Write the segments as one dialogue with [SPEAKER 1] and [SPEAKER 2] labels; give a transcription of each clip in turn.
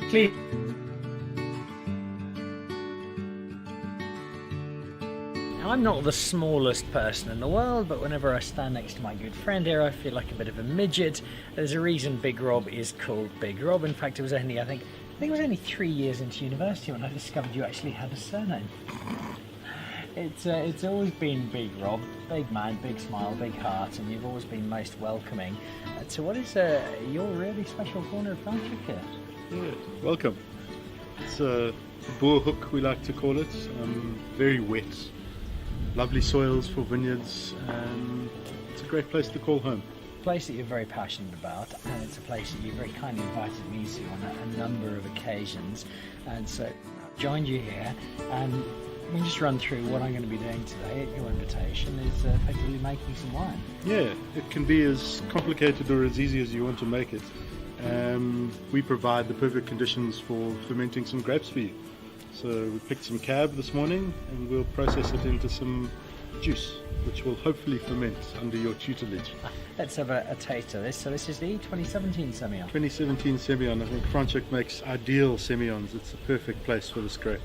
[SPEAKER 1] Please. I'm not the smallest person in the world, but whenever I stand next to my good friend here, I feel like a bit of a midget. There's a reason Big Rob is called Big Rob. In fact, it was only, I think it was only 3 years into university when I discovered you actually had a surname. It's always been Big Rob, big man, big smile, big heart, and you've always been most welcoming. So what is your really special corner of Franschhoek here?
[SPEAKER 2] Yeah, welcome. It's a boerhoek, we like to call it. Very wet. Lovely soils for vineyards. It's a great place to call home.
[SPEAKER 1] A place that you're very passionate about, and it's a place that you very kindly invited me to on a number of occasions. And so I joined you here, and we just run through what I'm going to be doing today at your invitation is effectively making some wine.
[SPEAKER 2] Yeah, it can be as complicated or as easy as you want to make it. We provide the perfect conditions for fermenting some grapes for you. So we picked some cab this morning and we'll process it into some juice, which will hopefully ferment under your tutelage.
[SPEAKER 1] Let's have a taste of this. So this is the 2017 Semillon.
[SPEAKER 2] 2017 Semillon. I think Franschhoek makes ideal Semillons. It's a perfect place for this grape.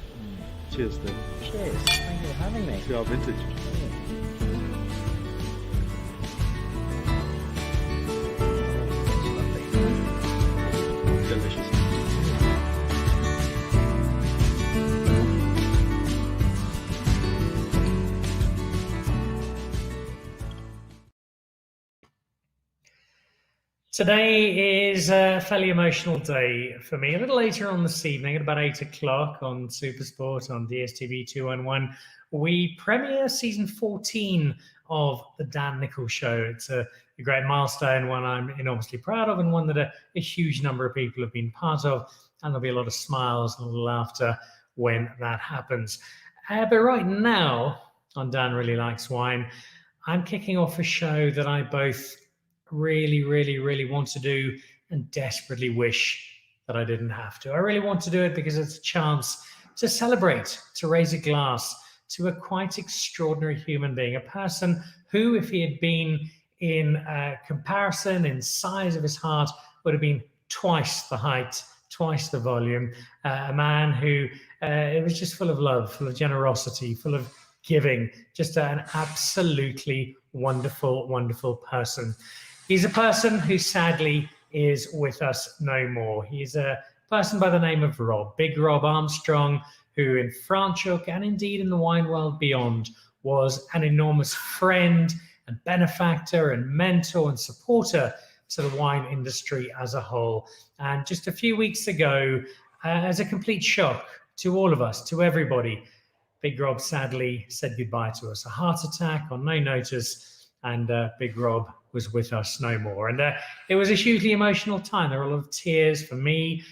[SPEAKER 2] Cheers, Dave.
[SPEAKER 1] Cheers. Thank you for having me.
[SPEAKER 2] See our vintage. Delicious.
[SPEAKER 3] Today is a fairly emotional day for me. A little later on this evening, at about 8 o'clock on Supersport on DSTV 211, we premiere season 14 of the Dan Nicholl Show. It's a great milestone, one I'm enormously proud of, and one that a huge number of people have been part of. And there'll be a lot of smiles and a little laughter when that happens. But right now, on Dan Really Likes Wine, I'm kicking off a show that I both really want to do and desperately wish that I didn't have to. I really want to do it because it's a chance to celebrate, to raise a glass to a quite extraordinary human being, a person who, if he had been in comparison in size of his heart, would have been twice the height, twice the volume, a man who it was just full of love, full of generosity, full of giving, just an absolutely wonderful person. He's a person who sadly is with us no more. He's a person by the name of Rob, Big Rob Armstrong, who in Franschhoek and indeed in the wine world beyond was an enormous friend and benefactor and mentor and supporter to the wine industry as a whole. And just a few weeks ago, as a complete shock to all of us, to everybody, Big Rob sadly said goodbye to us. A heart attack on no notice, and Big Rob was with us no more. And it was a hugely emotional time. There were a lot of tears for me,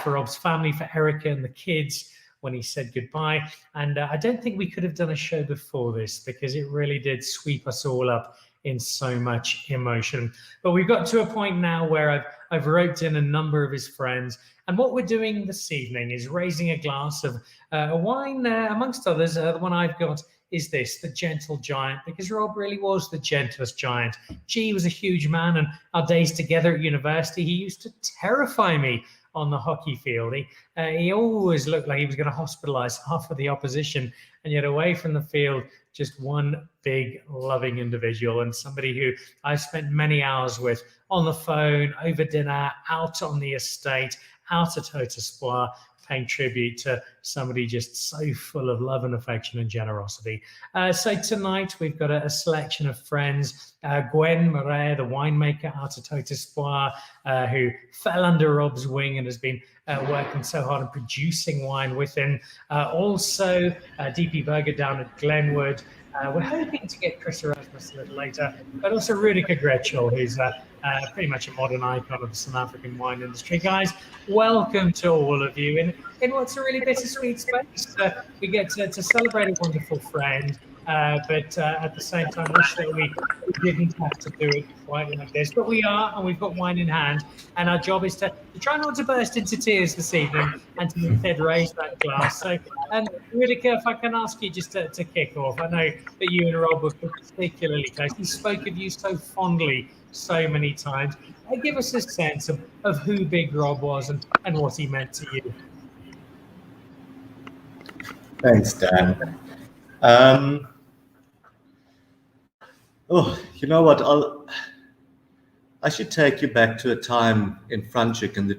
[SPEAKER 3] for Rob's family, for Erica and the kids when he said goodbye. And I don't think we could have done a show before this because it really did sweep us all up in so much emotion. But we've got to a point now where I've roped in a number of his friends. And what we're doing this evening is raising a glass of a wine, amongst others. The one I've got is this, the Gentle Giant, because Rob really was the gentlest giant. He was a huge man, and our days together at university, he used to terrify me on the hockey field. He always looked like he was going to hospitalize half of the opposition, and yet away from the field, just one big loving individual, and somebody who I've spent many hours with on the phone, over dinner, out on the estate, out at Haut Esport, paying tribute to somebody just so full of love and affection and generosity. So tonight we've got a selection of friends. Gwen Marais, the winemaker out at Haut Esport, who fell under Rob's wing and has been working so hard and producing wine with him. Also, DP Berger down at Glenwood. We're hoping to get Chris Erasmus a little later, but also Rudiger Gretschel, who's pretty much a modern icon of the South African wine industry. Guys, welcome to all of you in what's a really bittersweet space. We get to celebrate a wonderful friend, but at the same time, wish that we didn't have to do it quite like this. But we are, and we've got wine in hand, and our job is to try not to burst into tears this evening and to instead raise that glass. So, Rudiger, if I can ask you just to kick off, I know that you and Rob were particularly close. He spoke of you so fondly so many times. Give us a sense of who Big Rob was and what he meant to you.
[SPEAKER 4] Thanks, Dan. You know what? I should take you back to a time in Franschhoek in the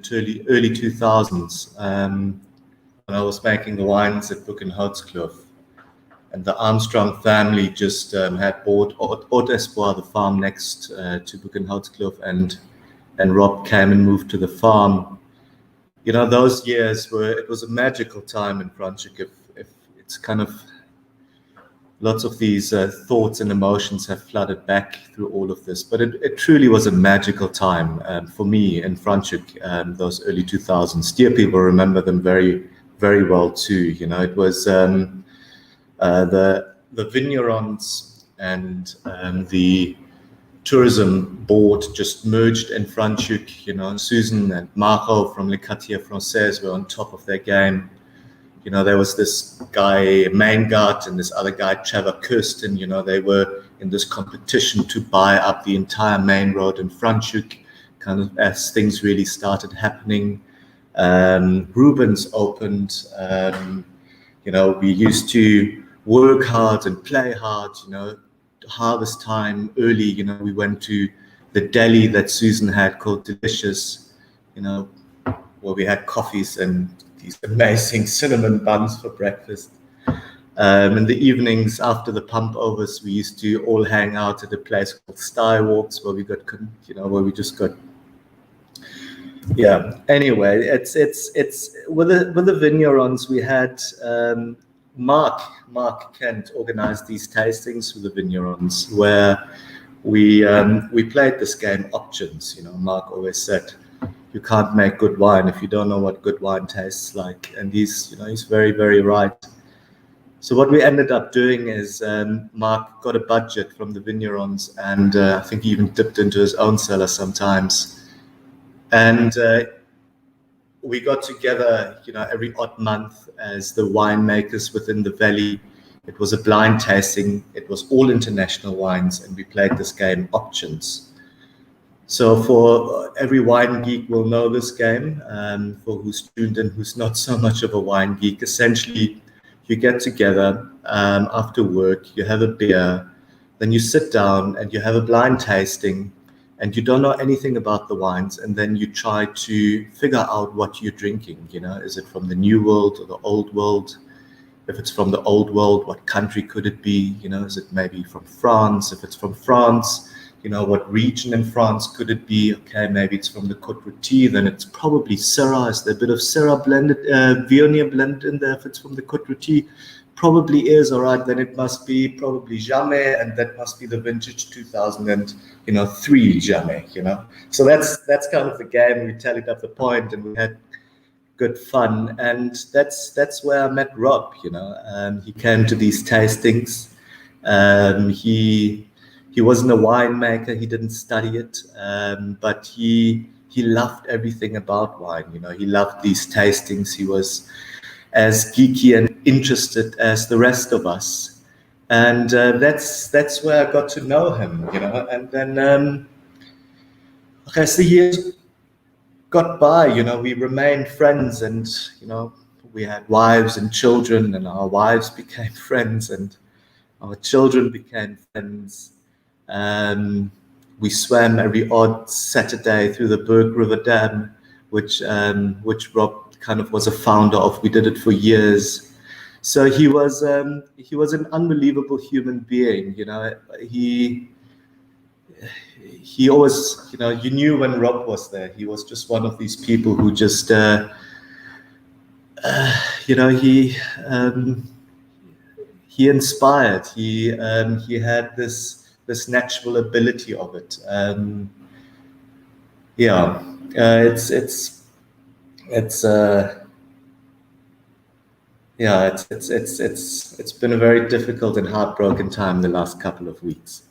[SPEAKER 4] early 2000s when I was making the wines at Haut Esport. And the Armstrong family just had bought Haut Esport, the farm next to Haut Esport, and Rob came and moved to the farm. You know, those years it was a magical time in Franschhoek. If it's kind of lots of these thoughts and emotions have flooded back through all of this, but it truly was a magical time for me in Franschhoek, those early 2000s. Dear people remember them very, very well too. You know, it was the vignerons and the tourism board just merged in Franschhoek. You know, Susan and Nicholl from Le Quartier Français were on top of their game. You know, there was this guy, Maingart, and this other guy, Trevor Kirsten. You know, they were in this competition to buy up the entire main road in Franschhoek, kind of as things really started happening. Rubens opened. You know, we used to work hard and play hard. You know, harvest time early. You know, we went to the deli that Susan had called Delicious. You know, where we had coffees and these amazing cinnamon buns for breakfast. In the evenings after the pump overs, we used to all hang out at a place called Skywalks, where we got, you know, where we just got. Yeah. Anyway, it's with the vignerons we had. Mark Kent organized these tastings with the vignerons, where we played this game options. You know, Mark always said, you can't make good wine if you don't know what good wine tastes like. And he's very, very right. So what we ended up doing is Mark got a budget from the vignerons, and I think he even dipped into his own cellar sometimes. And we got together, you know, every odd month as the winemakers within the valley. It was a blind tasting. It was all international wines, and we played this game options. So for every wine geek will know this game, for who's tuned in, who's not so much of a wine geek. Essentially, you get together after work, you have a beer, then you sit down and you have a blind tasting, and you don't know anything about the wines, and then you try to figure out what you're drinking. You know, is it from the New World or the Old World? If it's from the Old World, what country could it be? You know, is it maybe from France? If it's from France, you know, what region in France could it be? Okay, maybe it's from the Côte Rôtie, then it's probably Syrah. Is there a bit of Syrah blended, Viognier blended in there? If it's from the Côte Rôtie, probably is. All right, then it must be probably Jamais, and that must be the vintage 2003 Jamais. You know, so that's kind of the game. We tallied up the point, and we had good fun, and that's where I met Rob. You know, he came to these tastings. He wasn't a winemaker. He didn't study it, but he loved everything about wine. You know, he loved these tastings. He was as geeky and interested as the rest of us, and that's where I got to know him. You know, and then as the years got by, you know, we remained friends, and you know, we had wives and children, and our wives became friends, and our children became friends. We swam every odd Saturday through the Berg River Dam, which Rob kind of was a founder of. We did it for years. So he was an unbelievable human being. You know, he always, you know, you knew when Rob was there. He was just one of these people who just, you know, he inspired. He had this natural ability of it. It's been a very difficult and heartbroken time the last couple of weeks.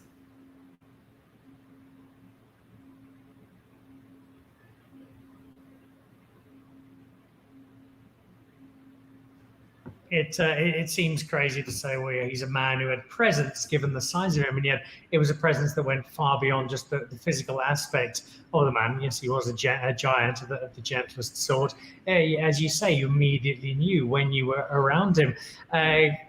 [SPEAKER 3] It seems crazy to say, well, he's a man who had presence given the size of him, and yet it was a presence that went far beyond just the physical aspect of the man. Yes, he was a giant of the gentlest sort. As you say, you immediately knew when you were around him.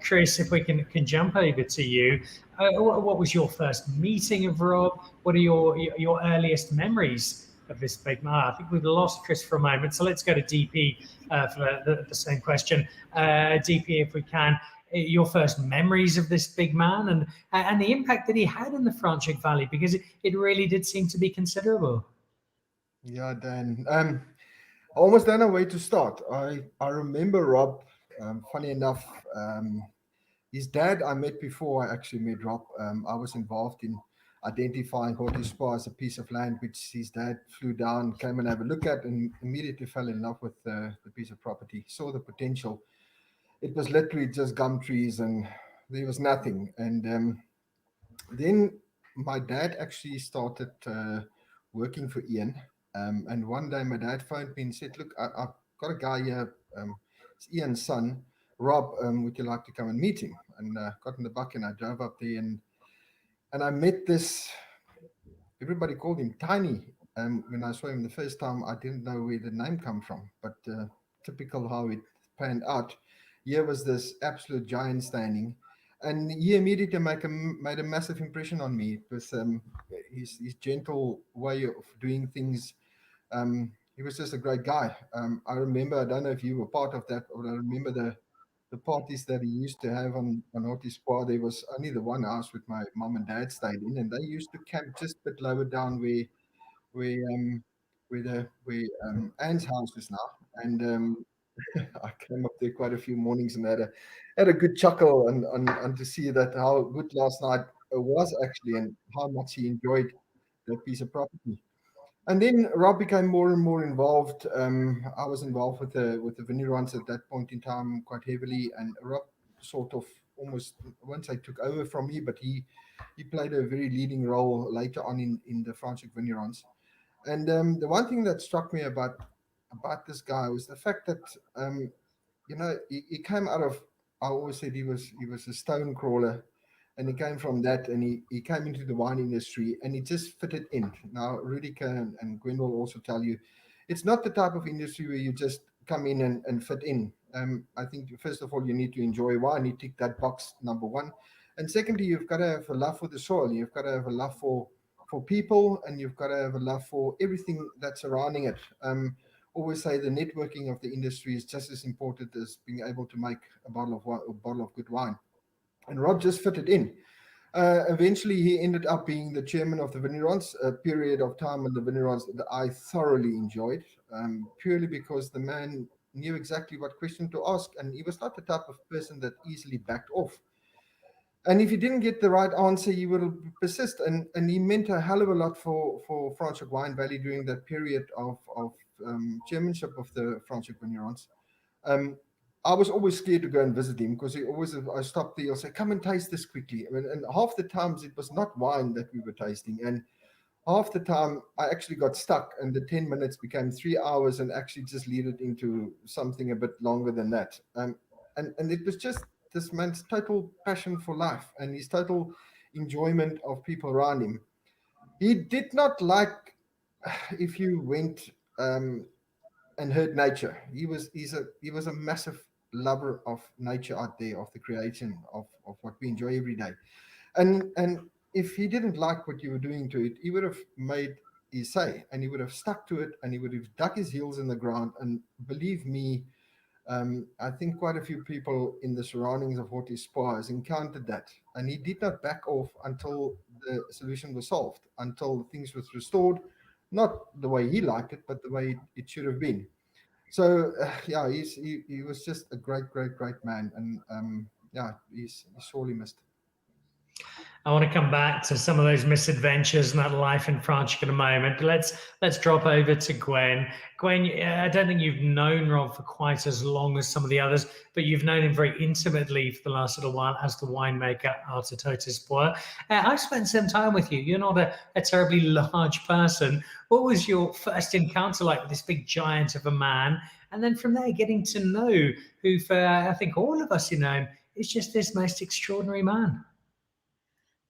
[SPEAKER 3] Chris, if we can jump over to you, what was your first meeting of Rob? What are your earliest memories of this big man? I think we've lost Chris for a moment, so let's go to DP for the same question. DP, if we can, your first memories of this big man and the impact that he had in the Franschhoek Valley, because it really did seem to be considerable.
[SPEAKER 5] Yeah, Dan. I almost don't know where to start. I remember Rob, funny enough, his dad I met before I actually met Rob. I was involved in identifying Haut Esport as a piece of land which his dad flew down, came and have a look at, and immediately fell in love with the piece of property, saw the potential. It was literally just gum trees and there was nothing. And then my dad actually started working for Ian. And one day my dad phoned me and said, look, I've got a guy here, it's Ian's son, Rob, would you like to come and meet him? And got in the buck and I drove up there and I met this, everybody called him Tiny. When I saw him the first time, I didn't know where the name come from, but typical how it panned out. Here was this absolute giant standing, and he immediately made a massive impression on me with his gentle way of doing things. He was just a great guy. I remember, I don't know if you were part of that, but I remember the parties that he used to have on Haut Esport. There was only the one house with my mom and dad stayed in, and they used to camp just a bit lower down where Anne's house is now. And I came up there quite a few mornings and had a good chuckle and to see that how good last night was actually, and how much he enjoyed that piece of property. And then Rob became more and more involved. I was involved with the vignerons at that point in time quite heavily, and Rob sort of almost, I won't say took over from me, but he played a very leading role later on in the Franschhoek vignerons. And the one thing that struck me about this guy was the fact that he came out of, I always said he was a stone crawler, and he came from that, and he came into the wine industry, and he just fitted in. Now, Rudiger and Gwen will also tell you, it's not the type of industry where you just come in and fit in. I think, first of all, you need to enjoy wine. You tick that box, number one. And secondly, you've got to have a love for the soil. You've got to have a love for people, and you've got to have a love for everything that's surrounding it. Always say the networking of the industry is just as important as being able to make a bottle of good wine. And Rob just fitted in. Eventually, he ended up being the chairman of the vignerons, a period of time in the vignerons that I thoroughly enjoyed, purely because the man knew exactly what question to ask, and he was not the type of person that easily backed off. And if he didn't get the right answer, he would persist. And he meant a hell of a lot for Franschhoek Wine Valley during that period of chairmanship of the Franschhoek vignerons. I was always scared to go and visit him because I stopped there, he'll say, come and taste this quickly. And half the times it was not wine that we were tasting. And half the time I actually got stuck, and the 10 minutes became 3 hours and actually just led it into something a bit longer than that. And it was just this man's total passion for life and his total enjoyment of people around him. He did not like if you went and heard nature. He was a massive lover of nature out there, of the creation of what we enjoy every day. And if he didn't like what you were doing to it, he would have made his say, and he would have stuck to it, and he would have dug his heels in the ground. And believe me, I think quite a few people in the surroundings of Haut Esport has encountered that, and he did not back off until the solution was solved, until things was restored, not the way he liked it, but the way it should have been. So he was just a great man, and he's sorely missed.
[SPEAKER 3] I want to come back to some of those misadventures and that life in Franschhoek in a moment. Let's drop over to Gwen. Gwen, I don't think you've known Rob for quite as long as some of the others, but you've known him very intimately for the last little while as the winemaker out at Haut Esport. I've spent some time with you. You're not a terribly large person. What was your first encounter like with this big giant of a man? And then from there, getting to know who, for I think all of us, is just this most extraordinary man.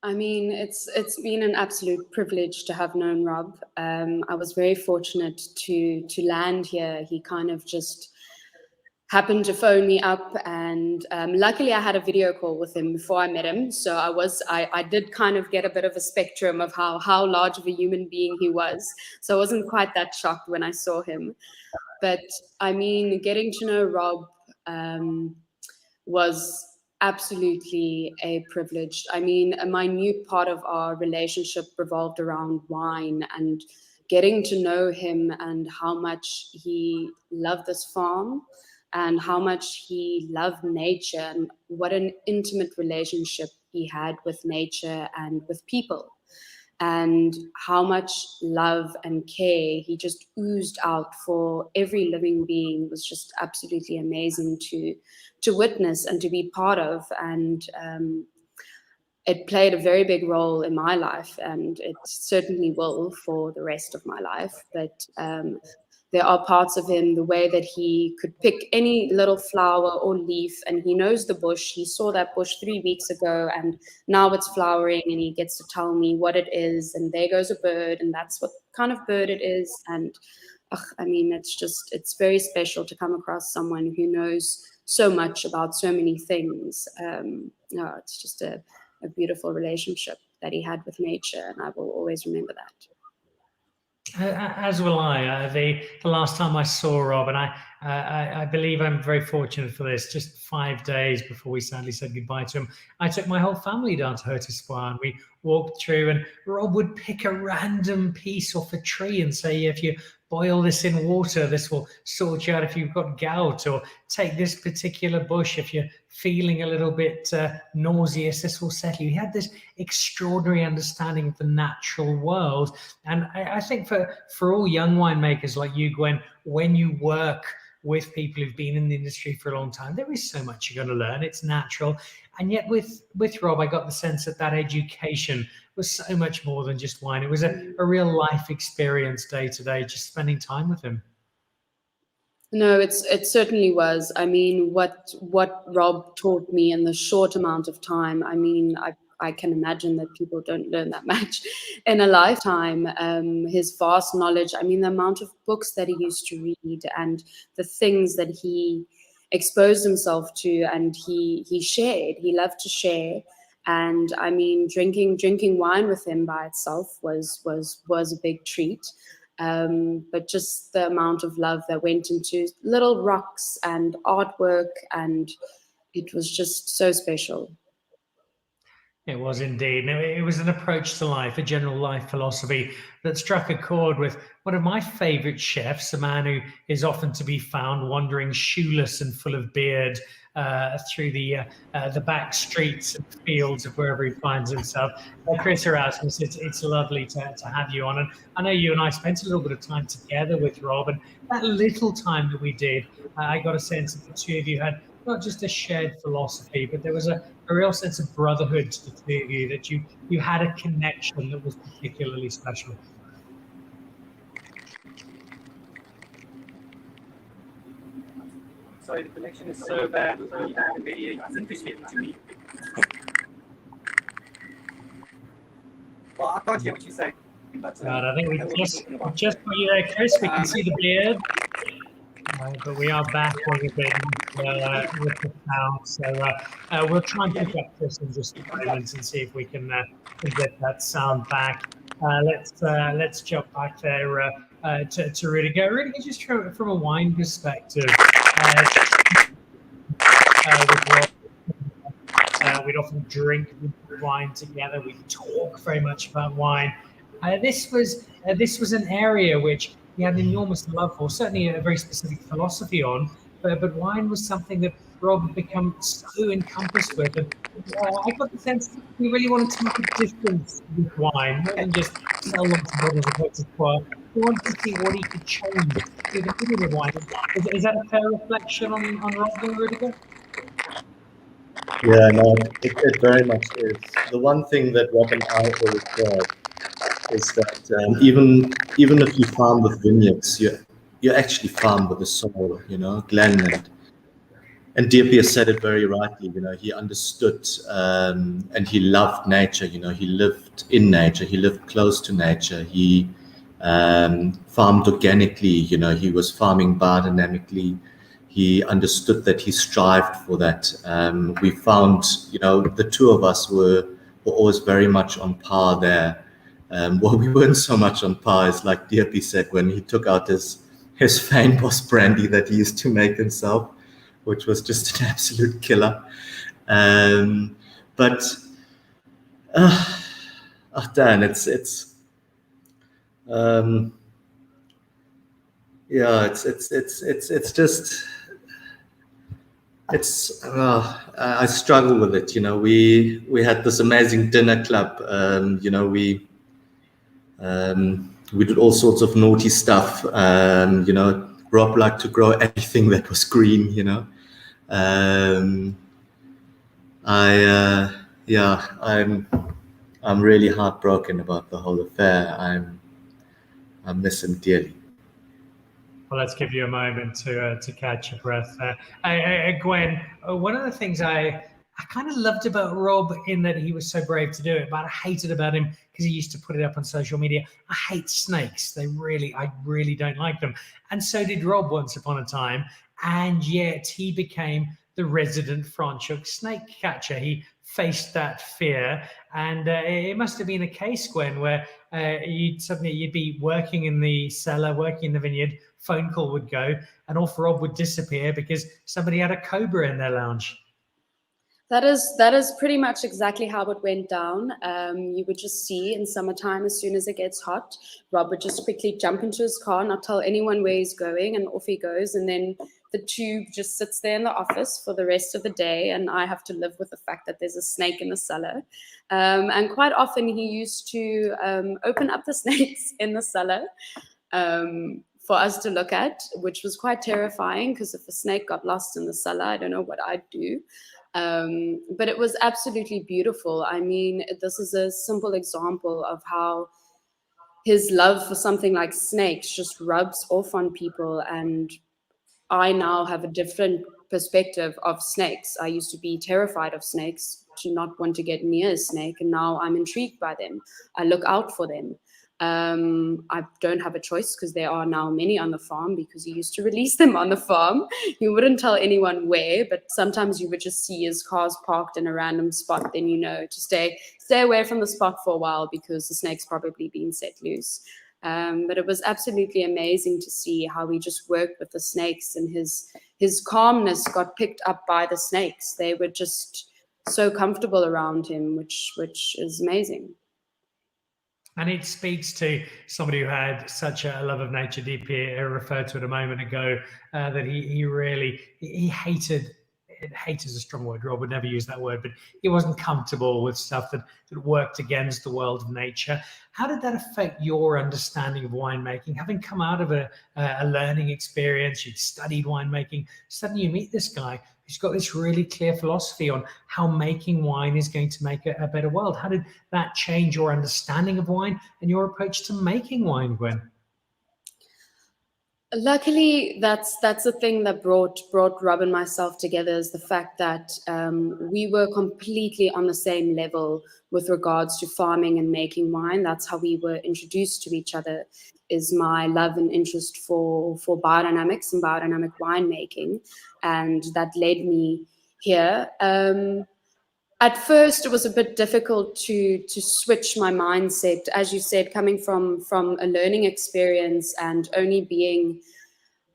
[SPEAKER 6] I mean, it's been an absolute privilege to have known Rob. I was very fortunate to land here. He kind of just happened to phone me up, and luckily I had a video call with him before I met him. So I did kind of get a bit of a spectrum of how large of a human being he was. So I wasn't quite that shocked when I saw him. But I mean, getting to know Rob was absolutely a privilege. I mean, a minute part of our relationship revolved around wine, and getting to know him and how much he loved this farm and how much he loved nature, and what an intimate relationship he had with nature and with people, and how much love and care he just oozed out for every living being was just absolutely amazing to witness and to be part of. And it played a very big role in my life, and it certainly will for the rest of my life. But there are parts of him, the way that he could pick any little flower or leaf, and he knows the bush. He saw that bush 3 weeks ago, and now it's flowering, and he gets to tell me what it is. And there goes a bird, and that's what kind of bird it is. And I mean, it's very special to come across someone who knows so much about so many things. It's just a beautiful relationship that he had with nature, and I will always remember that.
[SPEAKER 3] As will I. The last time I saw Rob, and I believe I'm very fortunate for this, just 5 days before we sadly said goodbye to him, I took my whole family down to Haut Esport, and we walked through, and Rob would pick a random piece off a tree and say, if you boil this in water, this will sort you out if you've got gout, or take this particular bush if you're feeling a little bit nauseous, this will settle you. He had this extraordinary understanding of the natural world. And I think for all young winemakers like you, Gwen, when you work with people who've been in the industry for a long time, there is so much you're going to learn. It's natural. And yet with Rob, I got the sense that education was so much more than just wine. It was a real life experience day to day, just spending time with him.
[SPEAKER 6] No, it certainly was. I mean, what Rob taught me in the short amount of time, I mean, I can imagine that people don't learn that much in a lifetime. His vast knowledge, I mean, the amount of books that he used to read, and the things that he exposed himself to, and he shared. He loved to share. And I mean, drinking wine with him by itself was a big treat. But just the amount of love that went into little rocks and artwork, and it was just so special.
[SPEAKER 3] It was indeed. It was an approach to life, a general life philosophy that struck a chord with one of my favorite chefs, a man who is often to be found wandering shoeless and full of beard through the back streets and fields of wherever he finds himself. Chris Erasmus, it's lovely to have you on. And I know you and I spent a little bit of time together with Rob, and that little time that we did, I got a sense that the two of you had not just a shared philosophy, but there was a real sense of brotherhood to the two of you, that you had a connection that was particularly special.
[SPEAKER 7] Sorry, the connection is so bad. It's interesting to me. Well, I can't hear what you say. But,
[SPEAKER 3] I think we just got you there, Chris. We can see the beard. But we are battling a bit with the sound, so we'll try and pick up Chris in just a moment and see if we can get that sound back. Let's jump back there to Rudiger. Rudiger, just from a wine perspective, we'd often drink wine together. We'd talk very much about wine. This was an area which he had an enormous love for, certainly a very specific philosophy on, but wine was something that Rob had become so encompassed with. And I got the sense he really wanted to make a difference with wine, more than just sell lots of bottles of Haut Esport. He wanted to see what he could change with the medium of wine. Is that a fair reflection on Rob and Rudiger?
[SPEAKER 4] Yeah, no, it very much is. The one thing that Rob and I always said is that even if you farm with vineyards, you actually farm with the soil, Glen and DP has said it very rightly. He understood and he loved nature. He lived in nature. He lived close to nature. He farmed organically. He was farming biodynamically. He understood that. He strived for that. We found, the two of us were always very much on par there. Well, we weren't so much on par, as like DP said, when he took out his Fynbos brandy that he used to make himself, which was just an absolute killer. But Dan, it's just I struggle with it. We had this amazing dinner club. We did all sorts of naughty stuff. Rob liked to grow anything that was green. I'm really heartbroken about the whole affair. I miss him dearly.
[SPEAKER 3] Well, let's give you a moment to catch your breath. Gwen, one of the things I kind of loved about Rob, in that he was so brave to do it, but I hated about him because he used to put it up on social media. I hate snakes. I really don't like them. And so did Rob once upon a time. And yet he became the resident Franschhoek snake catcher. He faced that fear. And it must have been a case, Gwen, where you'd be working in the cellar, working in the vineyard, phone call would go, and off Rob would disappear because somebody had a cobra in their lounge.
[SPEAKER 6] That is pretty much exactly how it went down. You would just see in summertime, as soon as it gets hot, Rob would just quickly jump into his car, not tell anyone where he's going, and off he goes. And then the tube just sits there in the office for the rest of the day, and I have to live with the fact that there's a snake in the cellar. And quite often he used to open up the snakes in the cellar for us to look at, which was quite terrifying, because if a snake got lost in the cellar, I don't know what I'd do. But it was absolutely beautiful. I mean, this is a simple example of how his love for something like snakes just rubs off on people. And I now have a different perspective of snakes. I used to be terrified of snakes, to not want to get near a snake, and now I'm intrigued by them. I look out for them. I don't have a choice, because there are now many on the farm, because he used to release them on the farm. He wouldn't tell anyone where, but sometimes you would just see his cars parked in a random spot. Then to stay away from the spot for a while, because the snake's probably been set loose. But it was absolutely amazing to see how he just worked with the snakes, and his calmness got picked up by the snakes. They were just so comfortable around him, which is amazing.
[SPEAKER 3] And it speaks to somebody who had such a love of nature. DP referred to it a moment ago, that he hated. Hate is a strong word. Rob would never use that word, but he wasn't comfortable with stuff that worked against the world of nature. How did that affect your understanding of winemaking? Having come out of a learning experience, you'd studied winemaking, suddenly you meet this guy who's got this really clear philosophy on how making wine is going to make a better world. How did that change your understanding of wine and your approach to making wine, Gwen?
[SPEAKER 6] Luckily, that's the thing that brought Rob and myself together, is the fact that we were completely on the same level with regards to farming and making wine. That's how we were introduced to each other, is my love and interest for biodynamics and biodynamic winemaking, and that led me here. At first, it was a bit difficult to switch my mindset, as you said, coming from a learning experience, and only being,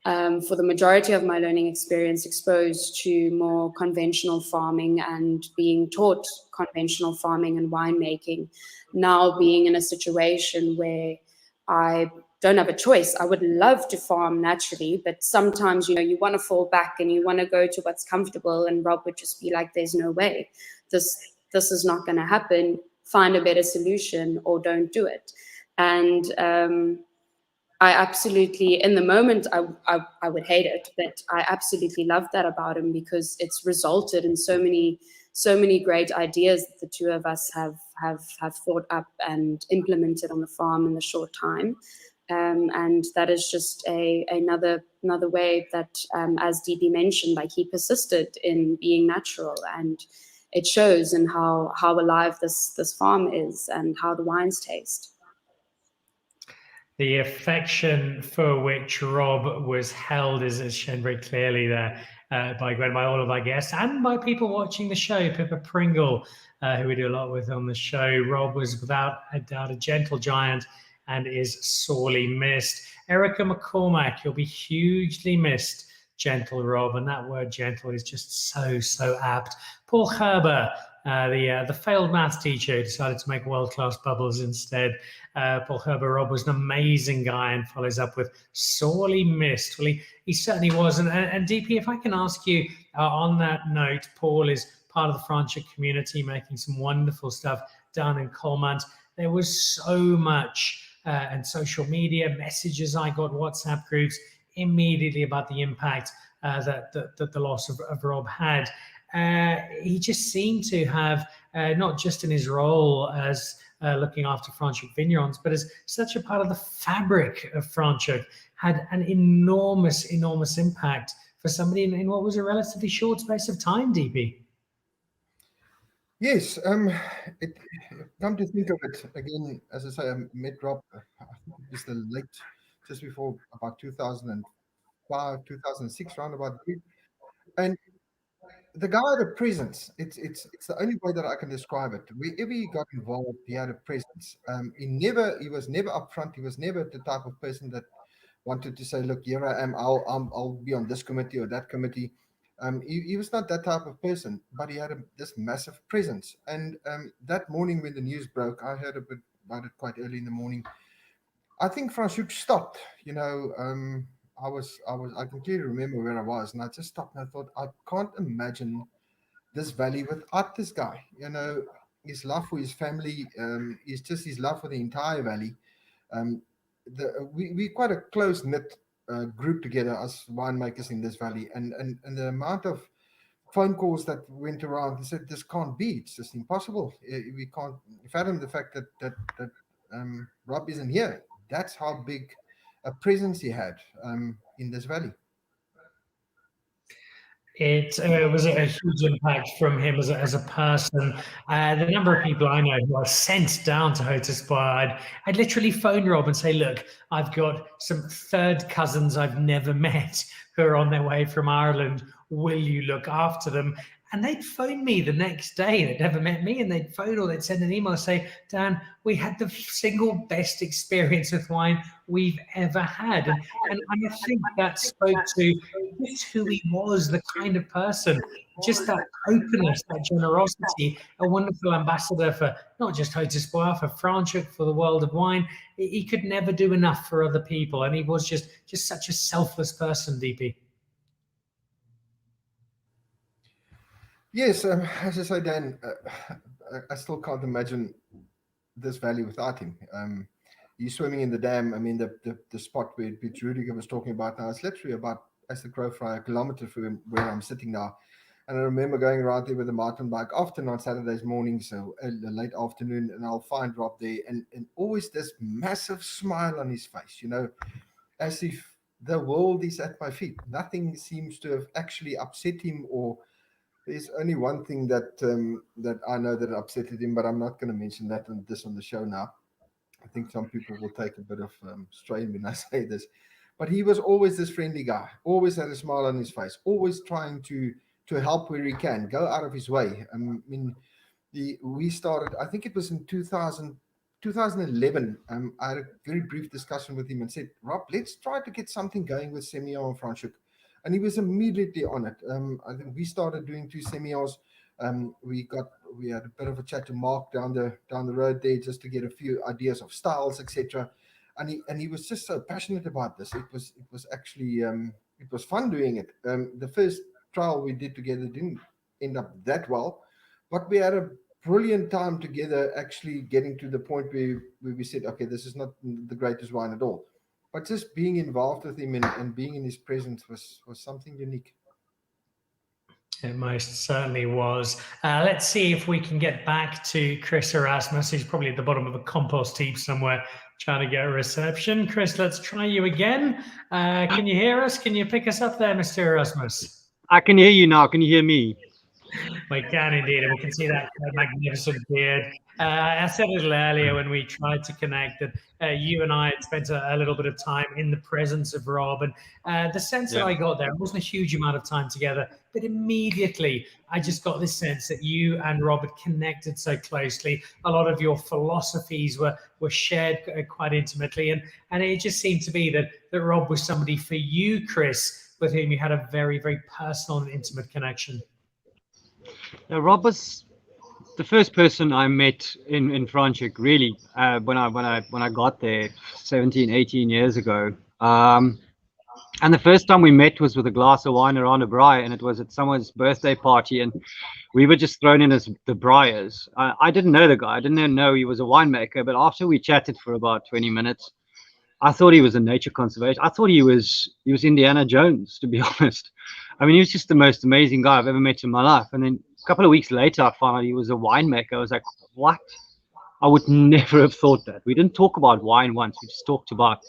[SPEAKER 6] for the majority of my learning experience, exposed to more conventional farming and being taught conventional farming and winemaking. Now being in a situation where I don't have a choice. I would love to farm naturally, but sometimes, you want to fall back and you want to go to what's comfortable. And Rob would just be like, there's no way. This is not going to happen. Find a better solution or don't do it. And I absolutely, in the moment, I would hate it, but I absolutely love that about him, because it's resulted in so many great ideas that the two of us have thought up and implemented on the farm in a short time. And that is just another way that, as DP mentioned, like, he persisted in being natural, and it shows in how alive this farm is and how the wines taste.
[SPEAKER 3] The affection for which Rob was held is shown very clearly there by Gwen, by all of our guests, and by people watching the show. Pippa Pringle, who we do a lot with on the show. Rob was without a doubt a gentle giant and is sorely missed. Erica McCormack, you'll be hugely missed, gentle Rob, and that word gentle is just so apt. Paul Gerber, the failed maths teacher who decided to make world-class bubbles instead. Paul Gerber, Rob was an amazing guy, and follows up with sorely missed. Well, he certainly was. And DP, if I can ask you on that note, Paul is part of the Franschhoek community, making some wonderful stuff down in Colmont. There was so much and social media messages. I got WhatsApp groups immediately about the impact that the loss of Rob had. He just seemed to have, not just in his role as looking after Franschhoek vineyards, but as such a part of the fabric of Franschhoek, had an enormous impact for somebody in what was a relatively short space of time, DP.
[SPEAKER 5] Yes, come to think of it, again, as I say, I met Rob, I think it was the late, just before about 2005, 2006, round about there. And the guy had a presence. It's the only way that I can describe it. Wherever he got involved, he had a presence. He was never upfront. He was never the type of person that wanted to say, "Look, here I am. I'll be on this committee or that committee." He was not that type of person, but he had this massive presence. And that morning when the news broke, I heard a bit about it quite early in the morning. I think Franschhoek stopped. I can clearly remember where I was, and I just stopped and I thought, I can't imagine this valley without this guy. His love for his family, is just his love for the entire valley. We're quite a close knit group together as winemakers in this valley, and the amount of phone calls that went around and said, this can't be, it's just impossible. We can't fathom the fact that Rob isn't here. That's how big a presence he had in this valley.
[SPEAKER 3] It was a huge impact from him as a person. The number of people I know who are sent down to Haut Esport, I'd literally phone Rob and say, look, I've got some third cousins I've never met who are on their way from Ireland. Will you look after them? And they'd phone me the next day. They'd never met me, and they'd phone or they'd send an email and say, Dan, we had the single best experience with wine we've ever had. And I think that spoke to just who he was, the kind of person, just that openness, that generosity, a wonderful ambassador for not just Haut Esport, for Franschhoek, for the world of wine. He could never do enough for other people. And he was just such a selfless person, DP.
[SPEAKER 5] Yes, as I say, Dan, I still can't imagine this valley without him. He's swimming in the dam. I mean, the spot where Rudiger was talking about now, it's literally about, as the crow fly, a kilometer from where I'm sitting now. And I remember going around there with a mountain bike, often on Saturdays mornings, so late afternoon, and I'll find Rob there, and always this massive smile on his face, as if the world is at my feet. Nothing seems to have actually upset him, or there's only one thing that I know that upset him, but I'm not going to mention that on the show now. I think some people will take a bit of strain when I say this. But he was always this friendly guy, always had a smile on his face, always trying to help where he can, go out of his way. I mean, we started, I think it was in 2011. I had a very brief discussion with him and said, Rob, let's try to get something going with Semillon and Franschhoek. And he was immediately on it. I think we started doing 2 seminars. We had a bit of a chat to Mark down the road there, just to get a few ideas of styles, etc. and he was just so passionate about this. It was actually it was fun doing it. The first trial we did together didn't end up that well, but we had a brilliant time together, actually getting to the point where we said, okay, this is not the greatest wine at all. But just being involved with him and being in his presence was something unique.
[SPEAKER 3] It most certainly was. Let's see if we can get back to Chris Erasmus. He's probably at the bottom of a compost heap somewhere trying to get a reception. Chris, let's try you again. Can you hear us? Can you pick us up there, Mr. Erasmus?
[SPEAKER 8] I can hear you now. Can you hear me?
[SPEAKER 3] We can indeed, and we can see that magnificent beard. I said a little earlier when we tried to connect that you and I had spent a little bit of time in the presence of Rob, and the sense that I got there, it wasn't a huge amount of time together, but immediately I just got this sense that you and Rob had connected so closely. A lot of your philosophies were shared quite intimately, and it just seemed to be that Rob was somebody for you, Chris, with whom you had a very, very personal and intimate connection.
[SPEAKER 8] Now, Rob was the first person I met in Franschhoek, really, when I got there 17, 18 years ago. And the first time we met was with a glass of wine around a braai, and it was at someone's birthday party, and we were just thrown in as the braaiers. I didn't know the guy. I didn't know he was a winemaker, but after we chatted for about 20 minutes, I thought he was a nature conservation. I thought he was Indiana Jones, to be honest. I mean, he was just the most amazing guy I've ever met in my life. And then a couple of weeks later, I found out he was a winemaker. I was like, what? I would never have thought that. We didn't talk about wine once. We just talked about,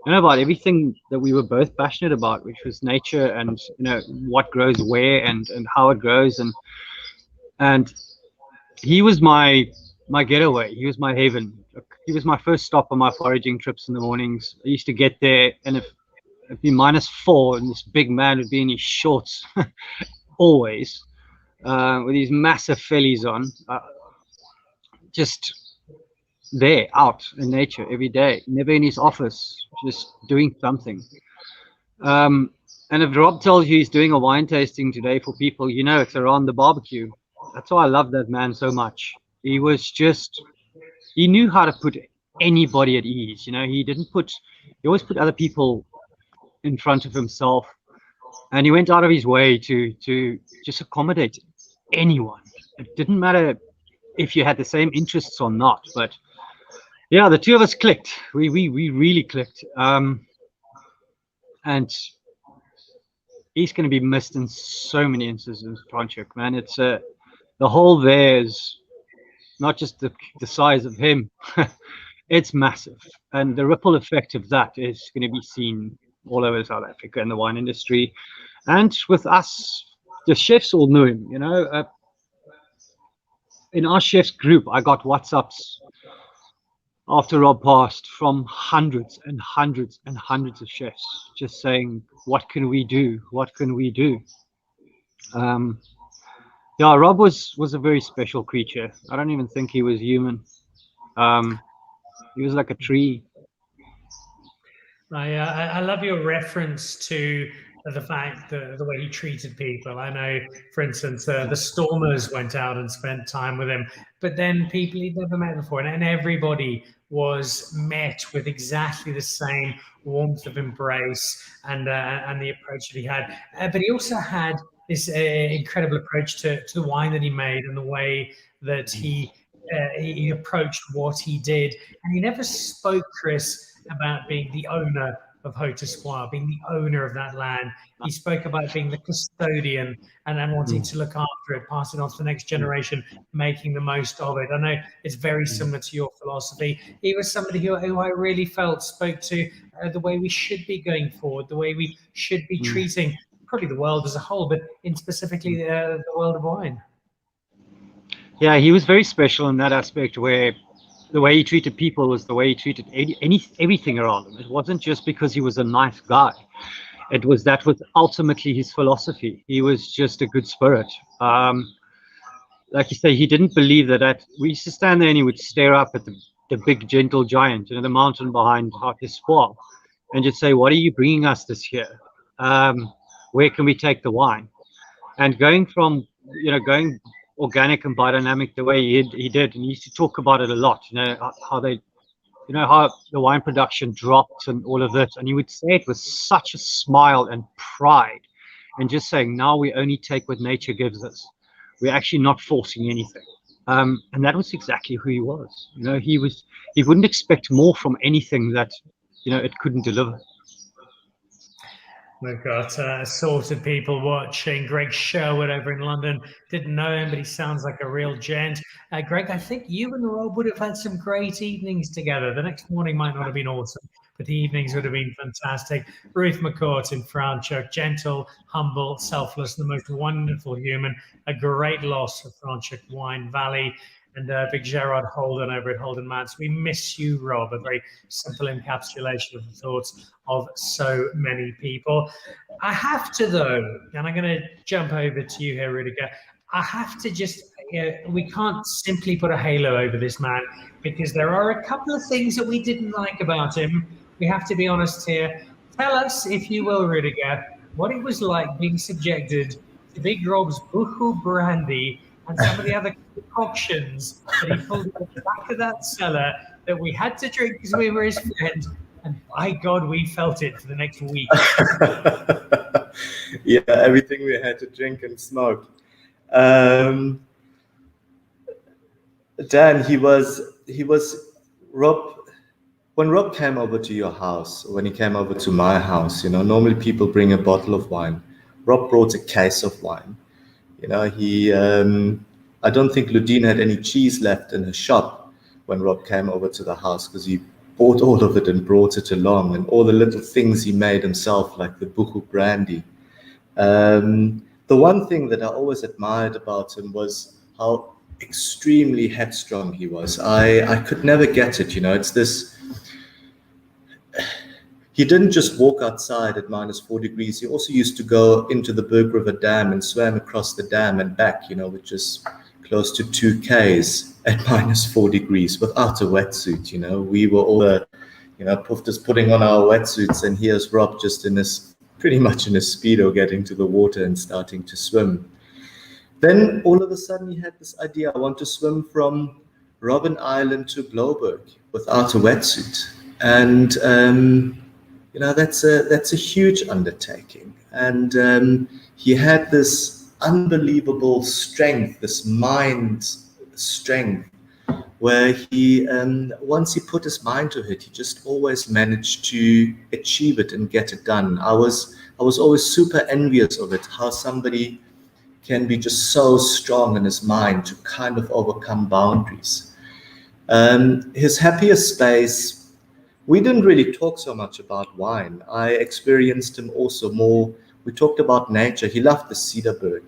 [SPEAKER 8] about everything that we were both passionate about, which was nature and, what grows where and how it grows. And he was my getaway. He was my haven. He was my first stop on my foraging trips in the mornings. I used to get there, and if it'd be -4, and this big man would be in his shorts, always, with these massive fellies on, just there, out in nature every day, never in his office, just doing something. And if Rob tells you he's doing a wine tasting today for people, it's around the barbecue. That's why I love that man so much. He was just, he knew how to put anybody at ease. He always put other people in front of himself, and he went out of his way to just accommodate anyone. It didn't matter if you had the same interests or not, but yeah, the two of us clicked. We really clicked. And he's going to be missed in so many instances, Franschhoek, man. It's the whole there is not just the size of him, it's massive, and the ripple effect of that is going to be seen all over South Africa in the wine industry. And with us, the chefs all knew him. In our chefs group, I got WhatsApps after Rob passed from hundreds and hundreds and hundreds of chefs just saying, what can we do? What can we do? Yeah, Rob was a very special creature. I don't even think he was human. He was like a tree.
[SPEAKER 3] I love your reference to the fact that the way he treated people. I know, for instance, the Stormers went out and spent time with him, but then people he'd never met before, and everybody was met with exactly the same warmth of embrace and the approach that he had. But he also had this incredible approach to the wine that he made and the way that he approached what he did. And he never spoke, Chris, about being the owner of Haut Esport, being the owner of that land. He spoke about being the custodian and wanting to look after it, pass it on to the next generation, making the most of it. I know it's very similar to your philosophy. He was somebody who I really felt spoke to the way we should be going forward, the way we should be treating probably the world as a whole, but in specifically the world of wine.
[SPEAKER 8] Yeah, he was very special in that aspect, where the way he treated people was the way he treated everything around him. It wasn't just because he was a nice guy. It was that was ultimately his philosophy. He was just a good spirit. Like you say, he didn't believe that we used to stand there and he would stare up at the big Gentlest Giant, the mountain behind Haut Esport, and just say, what are you bringing us this year? Where can we take the wine? And going from, going organic and biodynamic the way he did, and he used to talk about it a lot, how they you know, how the wine production dropped and all of that. And he would say it with such a smile and pride, and just saying, now we only take what nature gives us. We're actually not forcing anything. And that was exactly who he was. You know, he wouldn't expect more from anything that, you know, it couldn't deliver.
[SPEAKER 3] We've got assorted people watching. Greg Sherwood over in London. Didn't know him, but he sounds like a real gent. Greg, I think you and Rob would have had some great evenings together. The next morning might not have been awesome, but the evenings would have been fantastic. Ruth McCourt in Franschhoek, gentle, humble, selfless, the most wonderful human. A great loss for Franschhoek Wine Valley. And big Gerard Holden over at Holden Mats. We miss you, Rob. A very simple encapsulation of the thoughts of so many people. I have to, though, and I'm going to jump over to you here, Rudiger. I have to just, we can't simply put a halo over this man, because there are a couple of things that we didn't like about him. We have to be honest here. Tell us, if you will, Rudiger, what it was like being subjected to Big Rob's Buchu brandy and some of the other concoctions that he pulled at the back of that cellar that we had to drink because we were his friend. And by God, we felt it for the next week.
[SPEAKER 4] Yeah, everything we had to drink and smoke. Dan, he was Rob. When Rob came over to your house, when he came over to my house, you know, normally people bring a bottle of wine. Rob brought a case of wine. You know, I don't think Ludine had any cheese left in her shop when Rob came over to the house, because he bought all of it and brought it along, and all the little things he made himself, like the Buchu brandy. The one thing that I always admired about him was how extremely headstrong he was. I could never get it, you know, it's this. He didn't just walk outside at -4 degrees. He also used to go into the Berg River Dam and swam across the dam and back, you know, which is close to 2 Ks at -4 degrees without a wetsuit, you know. We were all, you know, just putting on our wetsuits, and here's Rob just pretty much in his Speedo getting to the water and starting to swim. Then all of a sudden he had this idea, I want to swim from Robben Island to Bloberg without a wetsuit. And, you know, that's a huge undertaking. And he had this unbelievable strength, this mind strength, where he, once he put his mind to it, he just always managed to achieve it and get it done. I was always super envious of it, how somebody can be just so strong in his mind to kind of overcome boundaries. His happiest space, we didn't really talk so much about wine. I experienced him also more. We talked about nature. He loved the Cedarburg.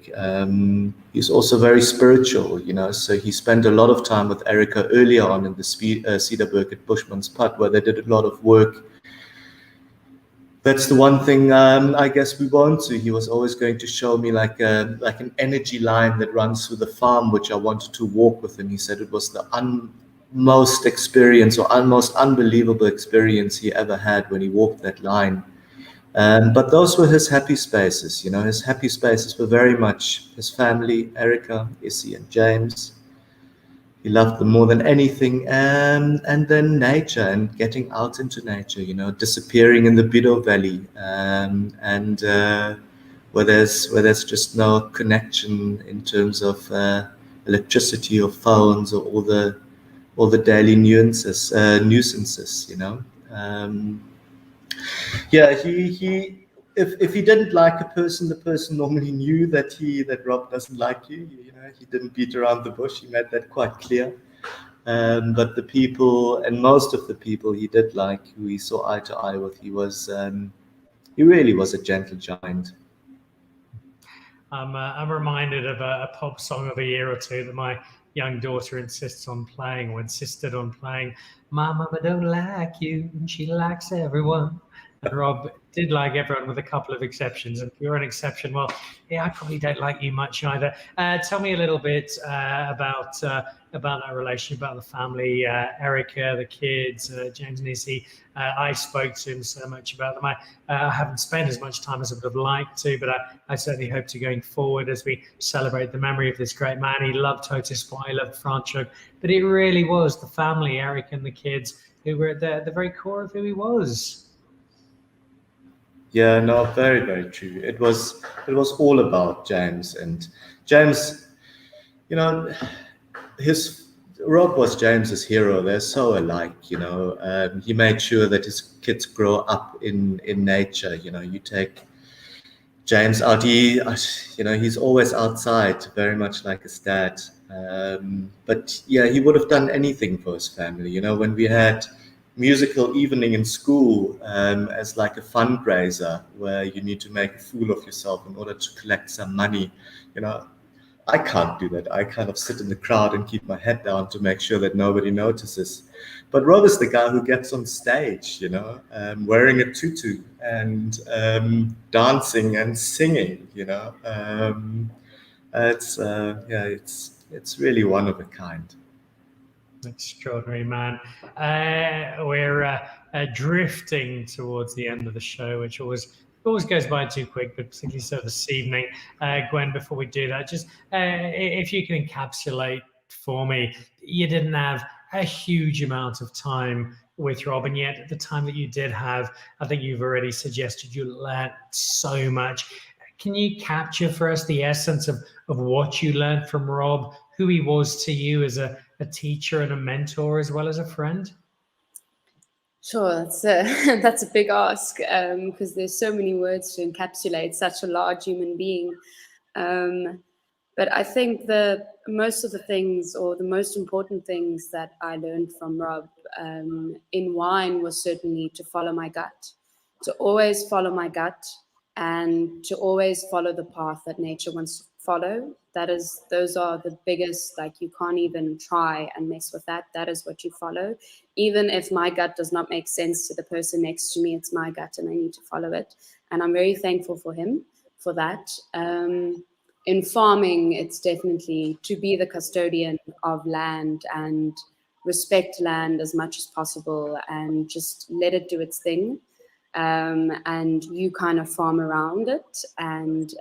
[SPEAKER 4] He's also very spiritual, you know, so he spent a lot of time with Erica earlier on in the Cedarburg at Bushman's Putt, where they did a lot of work. That's the one thing I guess we won't do. He was always going to show me like an energy line that runs through the farm, which I wanted to walk with him. He said it was the most experience or most unbelievable experience he ever had when he walked that line. But those were his happy spaces, you know. His happy spaces were very much his family, Erica, Issy, and James. He loved them more than anything, and then nature and getting out into nature, you know, disappearing in the Bido Valley, and where there's just no connection in terms of electricity or phones or all the daily nuisances, you know. Yeah, if he didn't like a person, the person normally knew that Rob doesn't like you. You know, he didn't beat around the bush. He made that quite clear. But the people, and most of the people he did like, who he saw eye to eye with, he really was a gentle giant.
[SPEAKER 3] I'm reminded of a pop song of a year or two that my young daughter insisted on playing. My mama don't like you, and she likes everyone. And Rob did like everyone with a couple of exceptions. And if you're an exception, well, yeah, I probably don't like you much either. Tell me a little bit about that relationship, about the family, Erica, the kids, James and Issy. I spoke to him so much about them. I haven't spent as much time as I would have liked to, but I certainly hope to going forward as we celebrate the memory of this great man. He loved Haut Esport, he loved Franschhoek, but it really was the family, Eric and the kids, who were at the very core of who he was.
[SPEAKER 4] Yeah, no, very, very true. It was all about James, and James, you know, Rob was James's hero. They're so alike, you know. He made sure that his kids grow up in nature. You know, you take James out, he's always outside, very much like his dad. But yeah, he would have done anything for his family. You know, when we had musical evening in school as like a fundraiser where you need to make a fool of yourself in order to collect some money, you know, I can't do that. I kind of sit in the crowd and keep my head down to make sure that nobody notices. But Rob is the guy who gets on stage, you know, wearing a tutu and dancing and singing, you know. It's really one of a kind.
[SPEAKER 3] Extraordinary man. We're drifting towards the end of the show, which always goes by too quick, but particularly so this evening. Gwen, before we do that, just if you can encapsulate for me, you didn't have a huge amount of time with Rob, and yet at the time that you did have, I think you've already suggested you learned so much. Can you capture for us the essence of what you learned from Rob, who he was to you as a teacher and a mentor as well as a friend?
[SPEAKER 6] Sure, that's a big ask because there's so many words to encapsulate such a large human being. But I think most of the things, or the most important things that I learned from Rob in wine was certainly to follow my gut, to always follow my gut, and to always follow the path that nature wants to follow. Those are the biggest, like, you can't even try and mess with that. That is what you follow. Even if my gut does not make sense to the person next to me, it's my gut and I need to follow it. And I'm very thankful for him for that. In farming, it's definitely to be the custodian of land and respect land as much as possible and just let it do its thing. And you kind of farm around it. And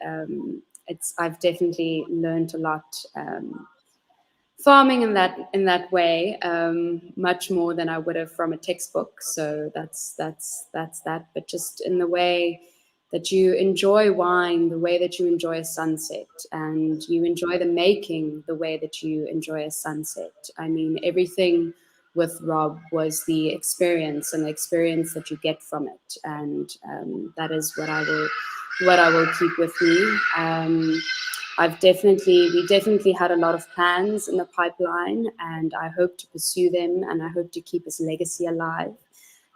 [SPEAKER 6] I've definitely learned a lot farming in that way, much more than I would have from a textbook. So that's that. But just in the way that you enjoy wine, the way that you enjoy a sunset, and you enjoy the making the way that you enjoy a sunset. I mean, everything with Rob was the experience and the experience that you get from it, and that is what I will keep with me. We definitely had a lot of plans in the pipeline, and I hope to pursue them, and I hope to keep his legacy alive,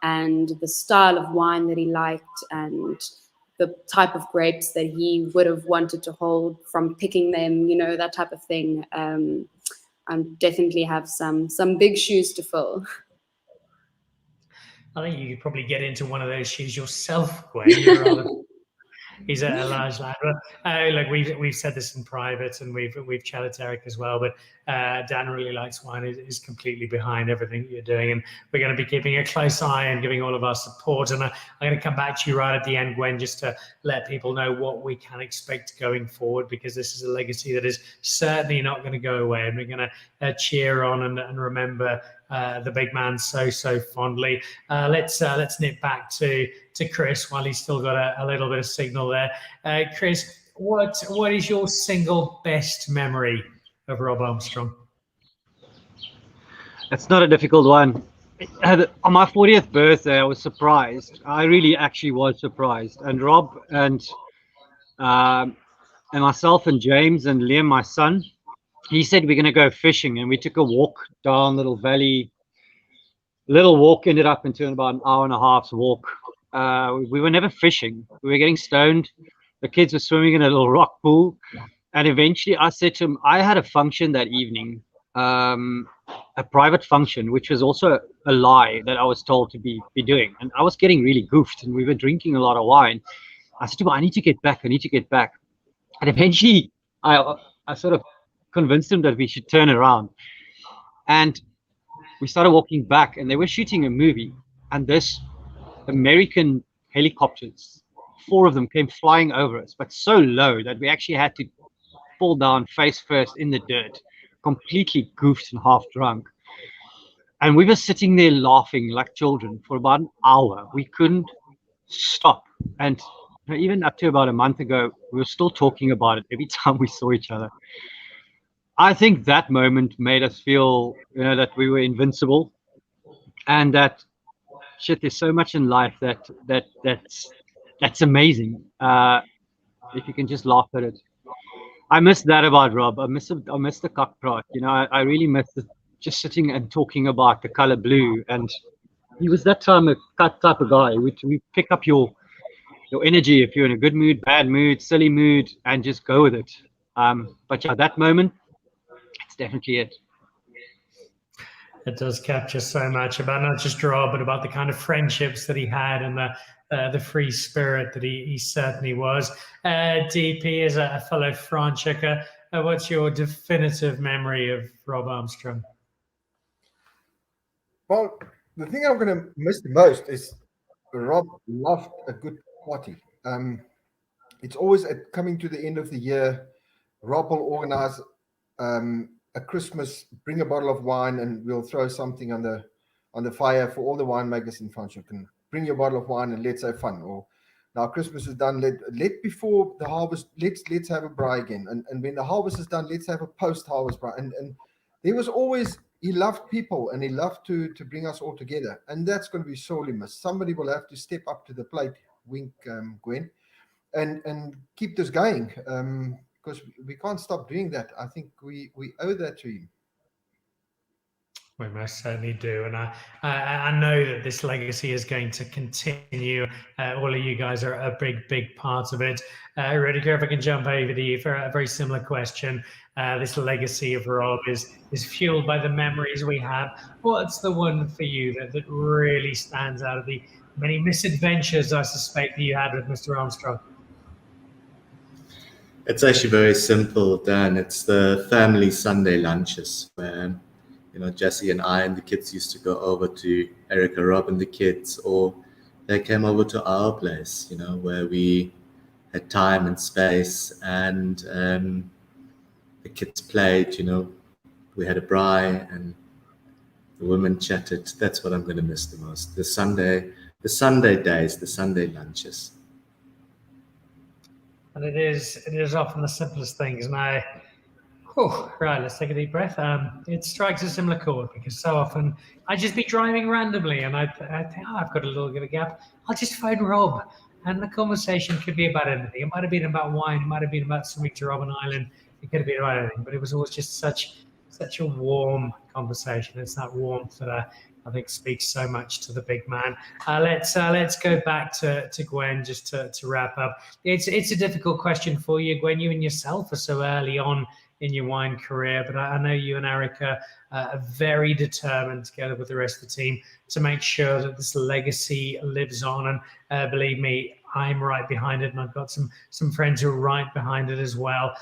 [SPEAKER 6] and the style of wine that he liked, and the type of grapes that he would have wanted to hold from picking them, you know, that type of thing. I definitely have some big shoes to fill.
[SPEAKER 3] I think you could probably get into one of those shoes yourself, Gwen. He's a large lad. But, look, we've said this in private, and we've chatted to Eric as well. But Dan really likes wine. Is completely behind everything that you're doing, and we're going to be keeping a close eye and giving all of our support. And I'm going to come back to you right at the end, Gwen, just to let people know what we can expect going forward, because this is a legacy that is certainly not going to go away, and we're going to cheer on and remember the big man so fondly. Let's nip back to Chris while he's still got a little bit of signal there. Chris, what is your single best memory of Rob Armstrong?
[SPEAKER 8] That's not a difficult one. On my 40th birthday, I was surprised. I really actually was surprised. And Rob and myself and James and Liam, my son, he said we're going to go fishing, and we took a walk down little valley. Little walk ended up into about an hour and a half's walk. We were never fishing. We were getting stoned. The kids were swimming in a little rock pool. And eventually I said to him, I had a function that evening, a private function, which was also a lie that I was told to be doing. And I was getting really goofed, and we were drinking a lot of wine. I said to him, I need to get back. And eventually I sort of convinced him that we should turn around. And we started walking back, and they were shooting a movie, and this American helicopters, 4 of them, came flying over us, but so low that we actually had to fall down face first in the dirt, completely goofed and half drunk. And we were sitting there laughing like children for about an hour. We couldn't stop. And even up to about a month ago, we were still talking about it every time we saw each other. I think that moment made us feel, that we were invincible, and that shit. There's so much in life that's amazing. If you can just laugh at it. I miss that about Rob. I miss the cockprot. I really miss just sitting and talking about the color blue. And he was that type of guy. We pick up your energy if you're in a good mood, bad mood, silly mood, and just go with it. But yeah, that moment, it's definitely it.
[SPEAKER 3] It does capture so much about not just Rob, but about the kind of friendships that he had and the free spirit that he certainly was. DP, as a fellow Franschhoeker, what's your definitive memory of Rob Armstrong?
[SPEAKER 5] Well, the thing I'm going to miss the most is Rob loved a good party. It's always coming to the end of the year. Rob will organize a Christmas, bring a bottle of wine, and we'll throw something on the fire for all the winemakers in Franschhoek. And bring your bottle of wine and let's have fun. Or now Christmas is done, let before the harvest, let's have a braai again. And when the harvest is done, let's have a post-harvest braai. And there was always, he loved people and he loved to bring us all together. And that's going to be sorely missed. Somebody will have to step up to the plate, wink, Gwen, and keep this going. Because we can't stop doing that. I think we owe that to him.
[SPEAKER 3] We most certainly do, and I know that this legacy is going to continue. All of you guys are a big part of it. Rudiger, if I can jump over to you for a very similar question. This legacy of Rob is fueled by the memories we have. What's the one for you that really stands out of the many misadventures I suspect that you had with Mr. Armstrong?
[SPEAKER 4] It's actually very simple, Dan. It's the family Sunday lunches where, Jesse and I and the kids used to go over to Erica, Rob and the kids, or they came over to our place, where we had time and space, and the kids played, we had a braai and the women chatted. That's what I'm going to miss the most. The Sunday days, the Sunday lunches.
[SPEAKER 3] And it is often the simplest things. And right, let's take a deep breath. It strikes a similar chord because so often I just be driving randomly and I think, I've got a little bit of a gap. I'll just phone Rob, and the conversation could be about anything. It might have been about wine. It might have been about swimming to Robben Island. It could have been about anything, but it was always just such a warm conversation. It's that warmth that I think speaks so much to the big man. Let's go back to Gwen just to wrap up. It's a difficult question for you, Gwen. You and yourself are so early on in your wine career, but I know you and Erica are very determined together with the rest of the team to make sure that this legacy lives on. And believe me, I'm right behind it, and I've got some friends who are right behind it as well.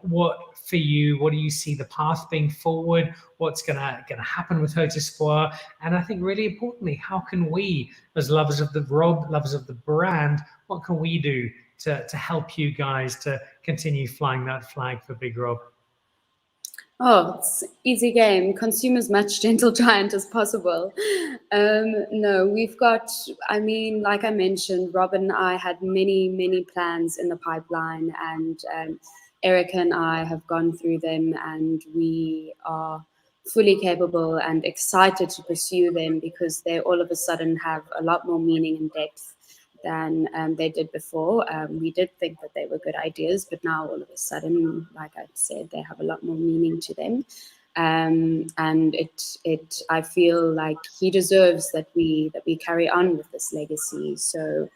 [SPEAKER 3] What for you? What do you see the path being forward? What's gonna happen with Haut Esport? And I think really importantly, how can we, as lovers of the Rob, lovers of the brand, what can we do to help you guys to continue flying that flag for Big Rob?
[SPEAKER 6] Oh, it's easy game. Consume as much Gentle Giant as possible. No, we've got, like I mentioned, Rob and I had many plans in the pipeline, and Erica and I have gone through them, and we are fully capable and excited to pursue them because they all of a sudden have a lot more meaning and depth than they did before. We did think that they were good ideas, but now all of a sudden, like I said, they have a lot more meaning to them. And I feel like he deserves that we carry on with this legacy. So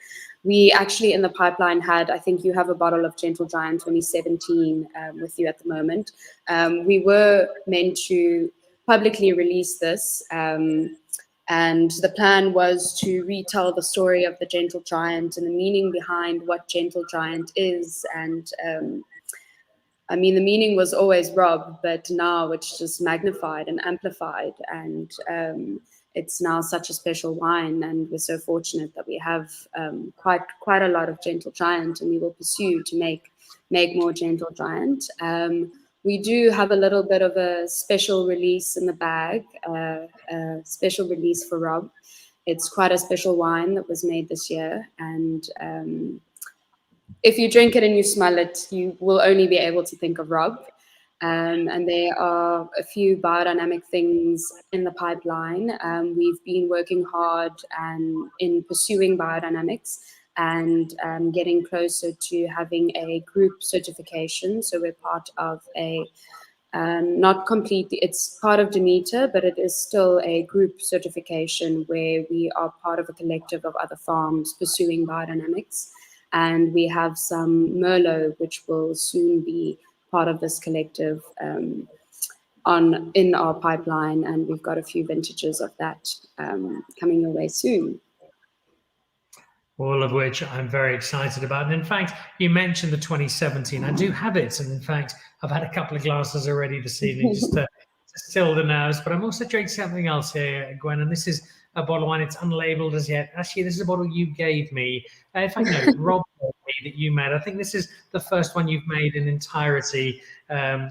[SPEAKER 6] we actually in the pipeline had, I think you have a bottle of Gentle Giant 2017 with you at the moment. We were meant to publicly release this, and the plan was to retell the story of the Gentle Giant and the meaning behind what Gentle Giant is. And the meaning was always Rob, but now it's just magnified and amplified. And it's now such a special wine. And we're so fortunate that we have quite a lot of Gentle Giant, and we will pursue to make more Gentle Giant. We do have a little bit of a special release in the bag, a special release for Rob. It's quite a special wine that was made this year, and if you drink it and you smell it, you will only be able to think of Rob. And there are a few biodynamic things in the pipeline. We've been working hard in pursuing biodynamics and getting closer to having a group certification. So we're part of a, not completely, it's part of Demeter, but it is still a group certification where we are part of a collective of other farms pursuing biodynamics. And we have some Merlot, which will soon be part of this collective in our pipeline. And we've got a few vintages of that coming your way soon.
[SPEAKER 3] All of which I'm very excited about. And in fact, you mentioned the 2017. I do have it. And in fact, I've had a couple of glasses already this evening just to still the nerves. But I'm also drinking something else here, Gwen. And this is a bottle of wine. It's unlabeled as yet. Actually, this is a bottle you gave me. In fact, no, Rob told me that you made. I think this is the first one you've made in entirety,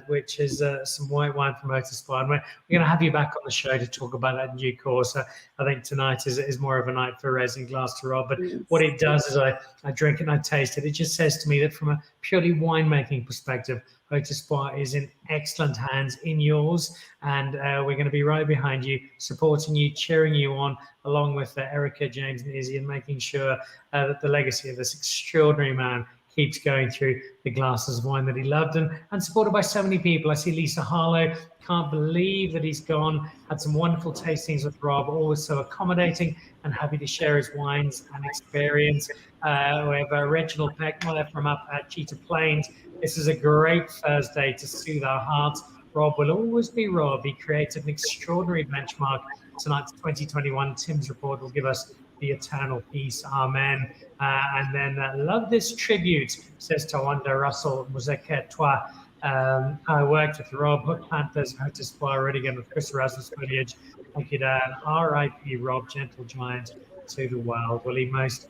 [SPEAKER 3] which is some white wine from Haut Esport. And we're going to have you back on the show to talk about that in due course. I think tonight is more of a night for raising glass to Rob. But what it does is I drink it and I taste it. It just says to me that from a purely winemaking perspective, Haut Esport is in excellent hands, in yours, and we're going to be right behind you, supporting you, cheering you on, along with Erica, James, and Izzy, and making sure that the legacy of this extraordinary man keeps going through the glasses of wine that he loved, and supported by so many people. I see Lisa Harlow, can't believe that he's gone, had some wonderful tastings with Rob, always so accommodating and happy to share his wines and experience. We have Reginald Peckmiller from up at Cheetah Plains. This is a great Thursday to soothe our hearts. Rob will always be Rob. He created an extraordinary benchmark. Tonight's 2021 Tim's report will give us the eternal peace. Amen. And then love this tribute, says Tawanda Russell, Museke Toi. I worked with Rob, Hook Panthers, Haut Esport, Rudiger, with Chris Erasmus footage. Thank you, Dan. R.I.P. Rob, Gentle Giant to the world. Well, he most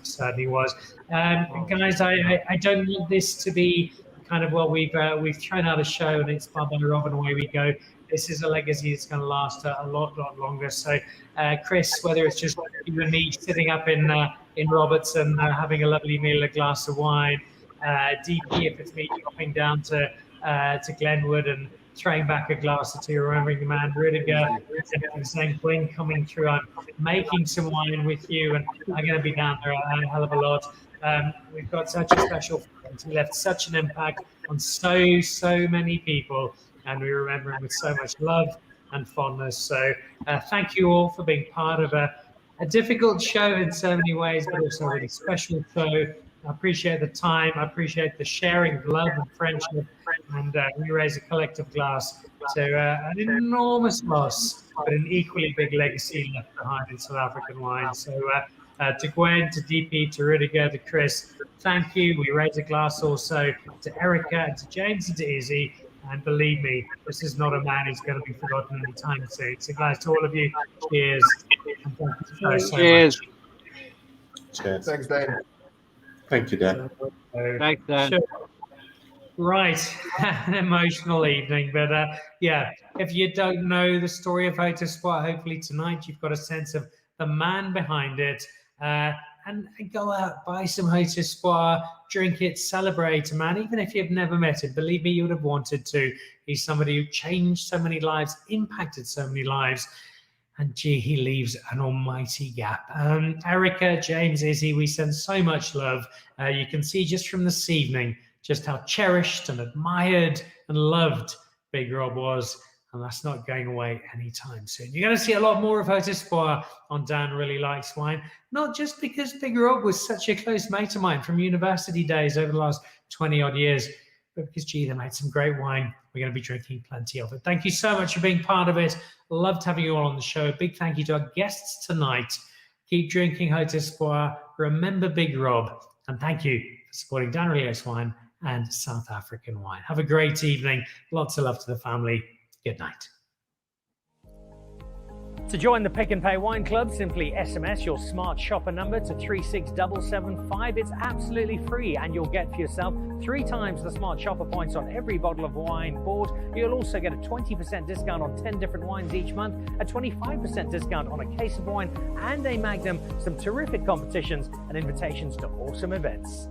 [SPEAKER 3] certainly was. Guys, I don't want this to be kind of, well, we've thrown out a show and it's bye bye Rob and away we go. This is a legacy that's going to last a lot longer. So, Chris, whether it's just you and me sitting up in Robertson having a lovely meal, a glass of wine, DP, if it's me dropping down to Glenwood and throwing back a glass or two, remembering the man Rudiger, saying Gwen coming through, I'm making some wine with you, and I'm going to be down there a hell of a lot. We've got such a special friend. He left such an impact on so many people, and we remember him with so much love and fondness. So thank you all for being part of a difficult show in so many ways, but also a really special show. I appreciate the time. I appreciate the sharing of love and friendship. And we raise a collective glass to an enormous loss, but an equally big legacy left behind in South African wine. So to Gwen, to DP, to Rudiger, to Chris, thank you. We raise a glass also to Erica and to James and to Izzy. And believe me, this is not a man who's going to be forgotten anytime soon. So guys, to all of you, cheers. And thank you so
[SPEAKER 8] Cheers.
[SPEAKER 3] much.
[SPEAKER 4] Cheers.
[SPEAKER 5] Thanks, Dan.
[SPEAKER 4] Thank you, Dan.
[SPEAKER 8] Thanks, Dan.
[SPEAKER 3] Sure. Right, an emotional evening, but yeah, if you don't know the story of Haut Esport, hopefully tonight you've got a sense of the man behind it, and go out, buy some Haut Esport, drink it, celebrate a man, even if you've never met him. Believe me, you would have wanted to. He's somebody who changed so many lives, impacted so many lives, and gee, he leaves an almighty gap. Erica, James, Izzy, we send so much love. You can see just from this evening just how cherished and admired and loved Big Rob was, and that's not going away anytime soon. You're going to see a lot more of Haut Esport on Dan Really Likes Wine, not just because Big Rob was such a close mate of mine from university days over the last 20-odd years, but because, gee, they made some great wine. We're going to be drinking plenty of it. Thank you so much for being part of it. Loved having you all on the show. A big thank you to our guests tonight. Keep drinking Haut Esport. Remember Big Rob. And thank you for supporting Dan Really Likes Wine and South African wine. Have a great evening. Lots of love to the family. Good night.
[SPEAKER 1] To join the Pick and Pay Wine Club, simply SMS your smart shopper number to 36775. It's absolutely free, and you'll get for yourself 3 times the smart shopper points on every bottle of wine bought. You'll also get a 20% discount on 10 different wines each month, a 25% discount on a case of wine, and a Magnum, some terrific competitions and invitations to awesome events.